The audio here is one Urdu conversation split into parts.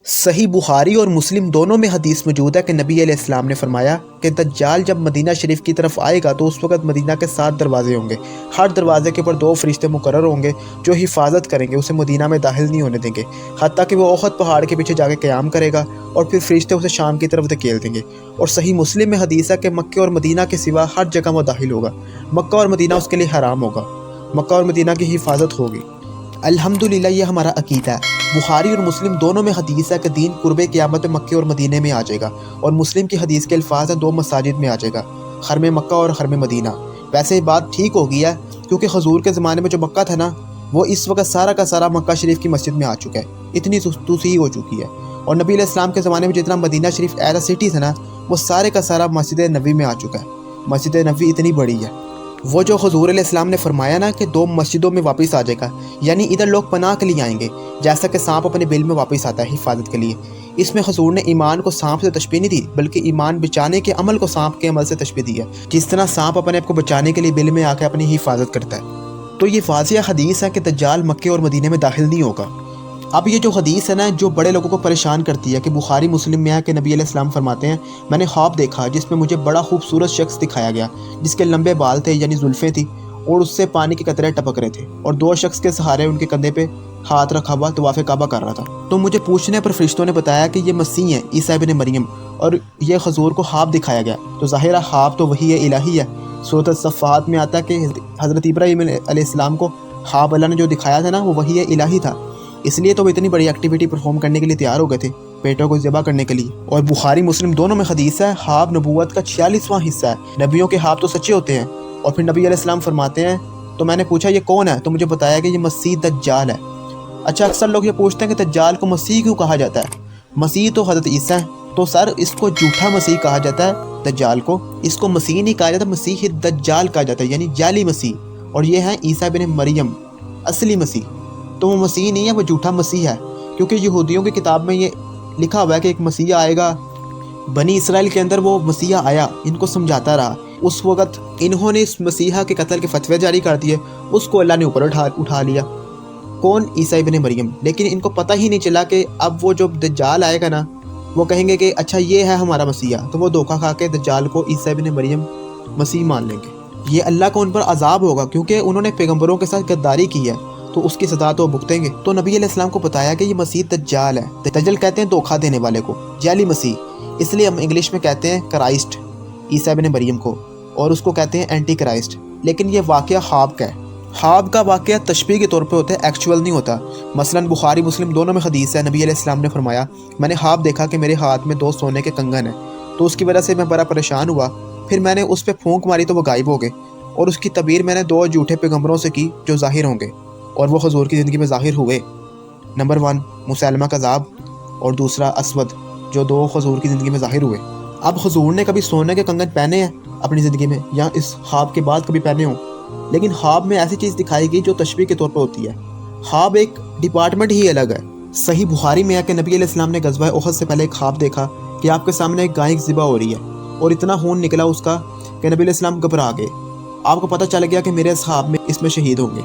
صحیح بخاری اور مسلم دونوں میں حدیث موجود ہے کہ نبی علیہ السلام نے فرمایا کہ دجال جب مدینہ شریف کی طرف آئے گا تو اس وقت مدینہ کے 7 دروازے ہوں گے، ہر دروازے کے اوپر 2 فرشتے مقرر ہوں گے جو حفاظت کریں گے، اسے مدینہ میں داخل نہیں ہونے دیں گے، حتیٰ کہ وہ احد پہاڑ کے پیچھے جا کے قیام کرے گا اور پھر فرشتے اسے شام کی طرف دھکیل دیں گے۔ اور صحیح مسلم میں حدیث ہے کہ مکہ اور مدینہ کے سوا ہر جگہ وہ داخل ہوگا، مکہ اور مدینہ اس کے لیے حرام ہوگا، مکہ اور مدینہ کی حفاظت ہوگی۔ الحمدللہ یہ ہمارا عقیدہ ہے۔ بخاری اور مسلم دونوں میں حدیث ہے کہ دین قرب قیامت میں مکے اور مدینے میں آ جائے گا، اور مسلم کی حدیث کے الفاظ ہیں 2 مساجد میں آ جائے گا، حرم مکہ اور حرم مدینہ۔ ویسے یہ بات ٹھیک ہو گئی ہے کیونکہ حضور کے زمانے میں جو مکہ تھا نا، وہ اس وقت سارا کا سارا مکہ شریف کی مسجد میں آ چکا ہے، اتنی توسیع ہو چکی ہے۔ اور نبی علیہ السلام کے زمانے میں جتنا مدینہ شریف ایز اے سٹی تھا نا، وہ سارے کا سارا مسجد نبوی میں آ چکا ہے۔ مسجد نبوی اتنی بڑی ہے، وہ جو حضور علیہ السلام نے فرمایا نا کہ 2 مسجدوں میں واپس آ جائے گا، یعنی ادھر لوگ پناہ کے لیے آئیں گے جیسا کہ سانپ اپنے بل میں واپس آتا ہے حفاظت کے لیے۔ اس میں حضور نے ایمان کو سانپ سے تشبیہ نہیں دی، بلکہ ایمان بچانے کے عمل کو سانپ کے عمل سے تشبیہ دی ہے، جس طرح سانپ اپنے آپ کو بچانے کے لیے بل میں آ کے اپنی حفاظت کرتا ہے۔ تو یہ واضح حدیث ہے کہ دجال مکے اور مدینے میں داخل نہیں ہوگا۔ اب یہ جو حدیث ہے نا، جو بڑے لوگوں کو پریشان کرتی ہے، کہ بخاری مسلم میں ہے کہ نبی علیہ السلام فرماتے ہیں میں نے خواب دیکھا جس میں مجھے بڑا خوبصورت شخص دکھایا گیا جس کے لمبے بال تھے یعنی زلفیں تھیں، اور اس سے پانی کے قطرے ٹپک رہے تھے، اور 2 شخص کے سہارے ان کے کندھے پہ ہاتھ رکھا ہوا طواف کعبہ کر رہا تھا۔ تو مجھے پوچھنے پر فرشتوں نے بتایا کہ یہ مسیح ہیں، عیسیٰ ابن مریم، اور یہ حضور کو خواب دکھایا گیا۔ تو ظاہر ہے خواب تو وحی الہی ہے۔ سورۃ الصفات میں آتا ہے کہ حضرت ابراہیم علیہ السلام کو خواب اللہ نے جو دکھایا تھا نا، وہ وحی الہی تھا، اس لیے تو وہ اتنی بڑی ایکٹیویٹی پرفارم کرنے کے لیے تیار ہو گئے تھے، بیٹوں کو ذبح کرنے کے لیے۔ اور بخاری مسلم دونوں میں حدیث ہے خواب نبوت کا 46واں حصہ ہے، نبیوں کے خواب تو سچے ہوتے ہیں۔ اور پھر نبی علیہ السلام فرماتے ہیں، تو میں نے پوچھا یہ کون ہے، تو مجھے بتایا کہ یہ مسیح دجال ہے۔ اچھا، اکثر لوگ یہ پوچھتے ہیں کہ دجال کو مسیح کیوں کہا جاتا ہے؟ مسیح تو حضرت عیسیٰ ہیں، تو سر اس کو جھوٹا مسیح کہا جاتا ہے دجال کو، اس کو مسیح نہیں کہا جاتا، مسیح دجال کہا جاتا ہے، یعنی جعلی مسیح، اور یہ ہیں عیسیٰ بن مریم اصلی مسیح۔ تو وہ مسیح نہیں ہے، وہ جھوٹا مسیح ہے، کیونکہ یہودیوں کی کتاب میں یہ لکھا ہوا ہے کہ ایک مسیح آئے گا، بنی اسرائیل کے اندر وہ مسیح آیا، ان کو سمجھاتا رہا، اس وقت انہوں نے اس مسیحا کے قتل کے فتوے جاری کر دیے، اس کو اللہ نے اوپر اٹھا لیا۔ کون؟ عیسیٰ ابن مریم۔ لیکن ان کو پتہ ہی نہیں چلا کہ اب وہ جو دجال آئے گا نا، وہ کہیں گے کہ اچھا یہ ہے ہمارا مسیحا، تو وہ دھوکہ کھا کے دجال کو عیسیٰ ابن مریم مسیح مان لیں گے۔ یہ اللہ کو ان پر عذاب ہوگا کیونکہ انہوں نے پیغمبروں کے ساتھ غداری کی ہے، تو اس کی سزا تو بھگتیں گے۔ تو نبی علیہ السلام کو بتایا کہ یہ مسیح دجال ہے۔ دجال کہتے ہیں دھوکہ دینے والے کو، جعلی مسیح، اس لیے ہم انگلش میں کہتے ہیں کرائسٹ، عیسیٰ ابن مریم کو، اور اس کو کہتے ہیں اینٹی کرائسٹ۔ لیکن یہ واقعہ خواب کا ہے۔ خواب کا واقعہ تشبیہ کے طور پہ ہوتا ہے، ایکچوئل نہیں ہوتا۔ مثلا بخاری مسلم دونوں میں حدیث ہے، نبی علیہ السلام نے فرمایا میں نے خواب دیکھا کہ میرے ہاتھ میں 2 سونے کے کنگن ہیں، تو اس کی وجہ سے میں بڑا پریشان ہوا، پھر میں نے اس پہ پھونک ماری تو وہ غائب ہو گئے، اور اس کی تعبیر میں نے 2 جھوٹے پیغمبروں سے کی جو ظاہر ہوں گے، اور وہ حضور کی زندگی میں ظاہر ہوئے۔ نمبر 1 مسیلمہ کذاب، اور دوسرا اسود، جو 2 حضور کی زندگی میں ظاہر ہوئے۔ اب حضور نے کبھی سونے کے کنگن پہنے ہیں اپنی زندگی میں، یا اس خواب کے بعد کبھی پہنے ہوں؟ لیکن خواب میں ایسی چیز دکھائی گئی جو تشبیہ کے طور پہ ہوتی ہے۔ خواب ایک ڈپارٹمنٹ ہی الگ ہے۔ صحیح بخاری میں ہے کہ نبی علیہ السلام نے غزوہ احد سے پہلے ایک خواب دیکھا کہ آپ کے سامنے ایک گائے ذبح ہو رہی ہے، اور اتنا خون نکلا اس کا کہ نبی علیہ السلام گھبرا گئے۔ آپ کو پتہ چل گیا کہ میرے اصحاب میں اس میں شہید ہوں گے۔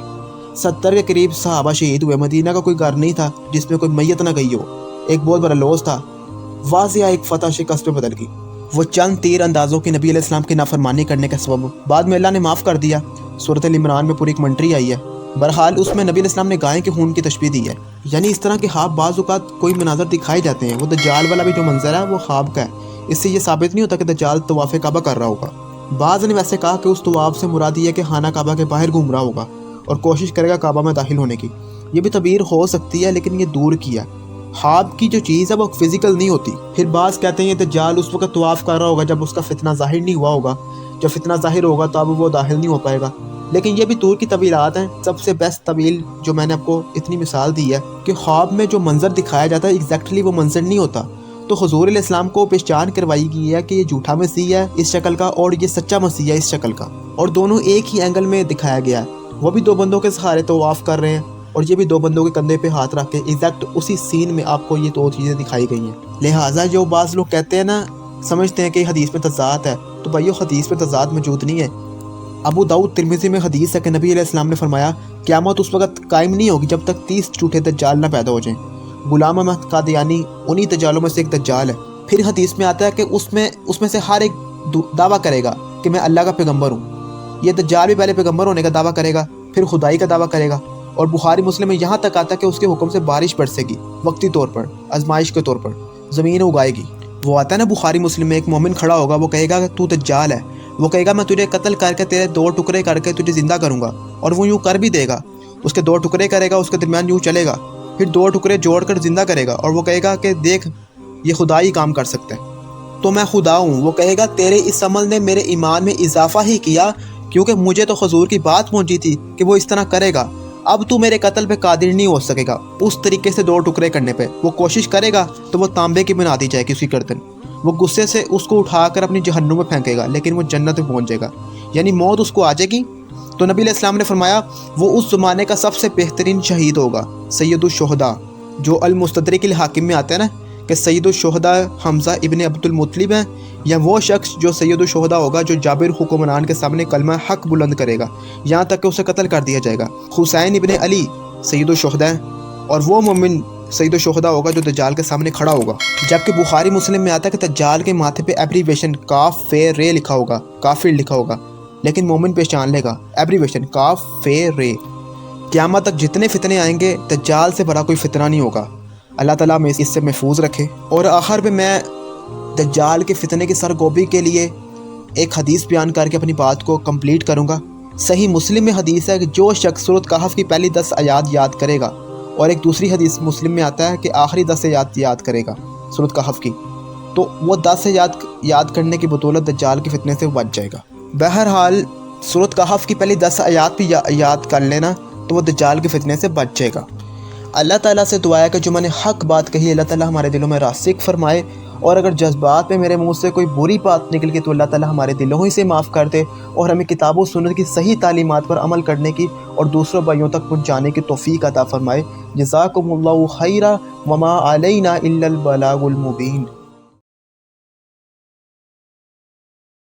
70 کے قریب صحابہ شہید ہوئے۔ مدینہ کا کوئی گھر نہیں تھا جس میں کوئی میت نہ گئی ہو، ایک بہت بڑا لوس تھا۔ واضح ایک فتح شکست پہ بدل گئی۔ وہ چند تیر اندازوں کی نبی علیہ السلام کی نافرمانی کرنے کا سبب بعد میں اللہ نے معاف کر دیا۔ سورۃ العمران میں پوری ایک منٹری آئی ہے۔ بہرحال اس میں نبی علیہ السلام نے گائے کے خون کی تشبیہ دی ہے۔ یعنی اس طرح کے خواب بعض اوقات کوئی مناظر دکھائے جاتے ہیں۔ وہ دجال والا بھی جو منظر ہے وہ خواب کا ہے، اس سے یہ ثابت نہیں ہوتا کہ دجال طواف کعبہ کر رہا ہوگا۔ بعض نے ویسے کہا کہ اس طواف سے مراد یہ ہے کہ خانہ کعبہ کے باہر گھوم رہا ہوگا اور کوشش کرے گا کعبہ میں داخل ہونے کی۔ یہ بھی تعبیر ہو سکتی ہے، لیکن یہ دور کی ہے۔ خواب کی جو چیز ہے وہ فزیکل نہیں ہوتی۔ پھر بعض کہتے ہیں یہ دجال اس وقت طواف کر رہا ہوگا جب اس کا فتنہ ظاہر نہیں ہوا ہوگا، جب فتنہ ظاہر ہوگا تو اب وہ داخل نہیں ہو پائے گا۔ لیکن یہ بھی دور کی طویلات ہیں۔ سب سے بیسٹ طویل جو میں نے آپ کو اتنی مثال دی ہے کہ خواب میں جو منظر دکھایا جاتا ہے ایگزیکٹلی وہ منظر نہیں ہوتا۔ تو حضور علیہ السلام کو پہچان کروائی گئی ہے کہ یہ جھوٹا مسیح ہے اس شکل کا، اور یہ سچا مسیح ہے اس شکل کا، اور دونوں ایک ہی اینگل میں دکھایا گیا ہے۔ وہ بھی 2 بندوں کے سہارے طواف کر رہے ہیں، اور یہ بھی 2 بندوں کے کندھے پہ ہاتھ رکھ کے ایگزیکٹ اسی سین میں آپ کو یہ 2 چیزیں دکھائی گئی ہیں۔ لہٰذا جو بعض لوگ کہتے ہیں نا، سمجھتے ہیں کہ حدیث میں تضاد ہے، تو بھائیو حدیث میں تضاد موجود نہیں ہے۔ ابو داؤد ترمذی میں حدیث ہے کہ نبی علیہ السلام نے فرمایا قیامت اس وقت قائم نہیں ہوگی جب تک 30 جھوٹے دجال نہ پیدا ہو جائیں۔ غلام احمد قادیانی انہی دجالوں میں سے ایک دجال ہے۔ پھر حدیث میں آتا ہے کہ اس میں سے ہر ایک دعویٰ کرے گا کہ میں اللہ کا پیغمبر ہوں۔ یہ دجال بھی پہلے پیغمبر ہونے کا دعویٰ کرے گا، پھر خدائی کا دعویٰ کرے گا، اور بخاری مسلم میں یہاں تک آتا ہے کہ اس کے حکم سے بارش برسے گی، وقتی طور پر، آزمائش کے طور پر زمین اگائے گی۔ وہ آتا ہے نا بخاری مسلم میں، ایک مومن کھڑا ہوگا، وہ کہے گا کہ تو دجال ہے، وہ کہے گا میں تجھے قتل کر کے تیرے 2 ٹکڑے کر کے تجھے زندہ کروں گا، اور وہ یوں کر بھی دے گا، اس کے 2 ٹکڑے کرے گا، اس کے درمیان یوں چلے گا، پھر 2 ٹکڑے جوڑ کر زندہ کرے گا، اور وہ کہے گا کہ دیکھ یہ خدا ہی کام کر سکتا ہے، تو میں خدا ہوں۔ وہ کہے گا تیرے اس عمل نے میرے ایمان میں اضافہ ہی کیا، کیونکہ مجھے تو حضور کی بات پہنچی تھی کہ وہ اس طرح کرے گا، اب تو میرے قتل پہ قادر نہیں ہو سکے گا اس طریقے سے 2 ٹکڑے کرنے پہ۔ وہ کوشش کرے گا تو وہ تانبے کی بنا دی جائے گی اس کی گردن، وہ غصے سے اس کو اٹھا کر اپنی جہنم میں پھینکے گا، لیکن وہ جنت میں پہنچ جائے گا، یعنی موت اس کو آ جائے گی۔ تو نبی علیہ السلام نے فرمایا وہ اس زمانے کا سب سے بہترین شہید ہوگا، سید الشہداء، جو المستدرک الحاکم میں آتا ہے نا کہ سید الشہداء حمزہ ابن عبد المطلب ہیں، یا وہ شخص جو سید الشہداء ہوگا جو جابر حکمران کے سامنے کلمہ حق بلند کرے گا یہاں تک کہ اسے قتل کر دیا جائے گا۔ حسین ابن علی سید الشہداء ہیں، اور وہ مومن سید الشہداء ہوگا جو دجال کے سامنے کھڑا ہوگا۔ جبکہ بخاری مسلم میں آتا ہے کہ دجال کے ماتھے پہ ایبریویشن کاف فے رے لکھا ہوگا، کافر لکھا ہوگا، لیکن مومن پہچان لے گا ایبریویشن کاف فے رے۔ قیامت تک جتنے فتنے آئیں گے دجال سے بڑا کوئی فتنہ نہیں ہوگا، اللہ تعالیٰ میں اس سے محفوظ رکھے۔ اور آخر پہ میں دجال کے فتنے کی سرگوبی کے لیے ایک حدیث بیان کر کے اپنی بات کو کمپلیٹ کروں گا۔ صحیح مسلم میں حدیث ہے کہ جو شخص سورۃ کہف کی پہلی 10 آیات یاد کرے گا، اور ایک دوسری حدیث مسلم میں آتا ہے کہ آخری 10 آیات یاد کرے گا سورۃ کہف کی، تو وہ 10 آیات یاد کرنے کی بدولت دجال کے فتنے سے بچ جائے گا۔ بہرحال سورۃ کہف کی پہلی 10 آیات بھی یاد کر لینا تو وہ دجال کے فتنے سے بچ جائے گا۔ اللہ تعالیٰ سے دعا ہے کہ جو میں نے حق بات کہی اللہ تعالیٰ ہمارے دلوں میں راسخ فرمائے، اور اگر جذبات میں میرے منہ سے کوئی بری بات نکل گئی تو اللہ تعالیٰ ہمارے دلوں ہی سے معاف کر دے، اور ہمیں کتاب و سنت کی صحیح تعلیمات پر عمل کرنے کی اور دوسروں بھائیوں تک پہنچانے کی توفیق عطا فرمائے۔ جزاکم اللہ خیرا وما علینا الا البلاغ المبین۔